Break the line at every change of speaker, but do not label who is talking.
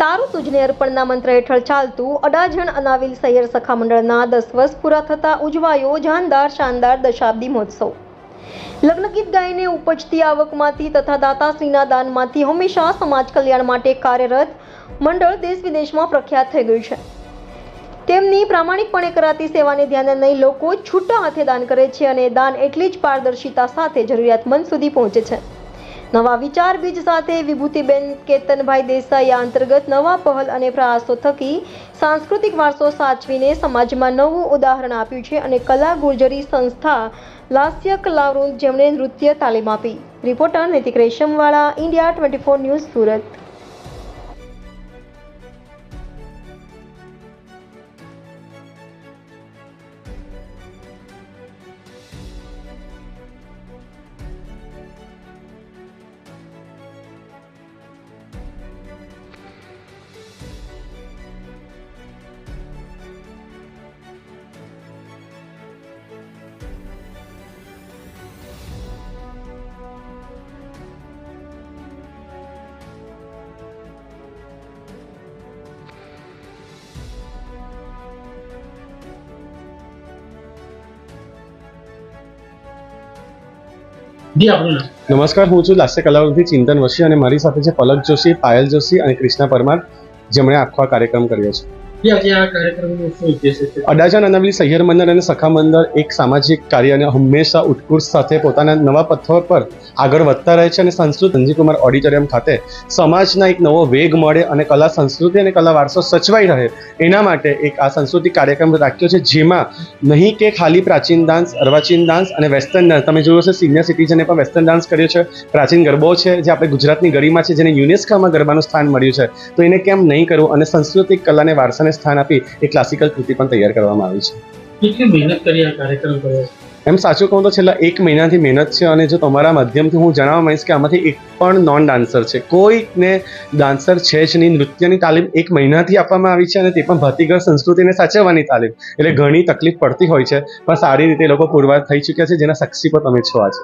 તારું તુજને અર્પણના મંત્ર હેઠળ ચાલતું અડાજણ અનાવિલ સૈયર સખા મંડળના 10 વર્ષ પૂરા થતા ઉજવાયો શાનદાર દશાબ્દી મહોત્સવ। લગ્ન ગીત ગાઈને ઉપજતી આવકમાંથી તથા દાતાશ્રીના દાનમાંથી હંમેશા સમાજ કલ્યાણ માટે કાર્યરત મંડળ દેશ વિદેશમાં પ્રખ્યાત થઈ ગયું છે। તેમની પ્રામાણિકપણે કરાતી સેવાને ધ્યાને લઈ લોકો છૂટા હાથે દાન કરે છે અને દાન એટલી જ પારદર્શિતા સાથે જરૂરિયાતમંદ સુધી પહોંચે છે। નવા વિચાર બીજ સાથે વિભૂતિબેન કેતનભાઈ દેસાઈ આ અંતર્ગત નવા પહેલ અને પ્રયાસો થકી સાંસ્કૃતિક વારસો સાચવીને સમાજમાં નવું ઉદાહરણ આપ્યું છે અને કલા ગુર્જરી સંસ્થા લાસ્ય કલાવૃંદ જેમણે નૃત્ય તાલીમ આપી। રિપોર્ટર નૈતિક રેશમવાળા, ઇન્ડિયા 24 ન્યૂઝ, સુરત।
નમસ્કાર, હું છું લાસ્ય કલાવૃંદથી ચિંતન વશી અને મારી સાથે છે પલક જોશી, પાયલ જોશી અને કૃષ્ણા પરમાર, જેમણે આખો આ કાર્યક્રમ કર્યો છે। અડાજણ અનાવિલ સૈયર મંડળ અને સખા મંડળ એક સામાજિક કાર્ય અને હંમેશા ઉત્કૃષ્ટ સાથે પોતાના નવા પથ્થર પર આગળ વધતા રહે છે અને સંસ્કૃત સંજીવકુમાર ઓડિટોરિયમ ખાતે સમાજના એક નવો વેગ મળે અને કલા સંસ્કૃતિ અને કલા વારસો સચવાઈ રહે એના માટે એક આ સાંસ્કૃતિક કાર્યક્રમ રાખ્યો છે, જેમાં નહીં કે ખાલી પ્રાચીન ડાન્સ, અર્વાચીન ડાન્સ અને વેસ્ટર્ન ડાન્સ, તમે જોયું હશે સિનિયર સિટીઝને પણ વેસ્ટર્ન ડાન્સ કર્યો છે, પ્રાચીન ગરબો છે જે આપણે ગુજરાતની ગરિમા છે, જેને યુનેસ્કોમાં ગરબાનું સ્થાન મળ્યું છે, તો એને કેમ નહીં કરવું અને સાંસ્કૃતિક કલાને વારસાને સ્થાન આપી એક ક્લાસિકલ કૃતિ પણ તૈયાર કરવામાં આવી છે।
કેટલી મહેનત કરી આ કાર્યક્રમ કર્યો?
એમ સાચું કહું તો છેલ્લા 1 મહિનાથી મહેનત છે અને જો તમારા માધ્યમથી હું જણાવવા માંગીશ કે આમાંથી એક પણ નોન ડાન્સર છે, કોઈને ડાન્સર છે જ નહીં। નૃત્યની તાલીમ 1 મહિનાથી આપવામાં આવી છે અને તે પણ ભાતીગળ સંસ્કૃતિને સાચવવાની તાલીમ, એટલે ઘણી તકલીફ પડતી હોય છે, પણ સારી રીતે એ લોકો પુરવાર થઈ ચૂક્યા છે, જેના સાક્ષી પણ તમે છો આજે।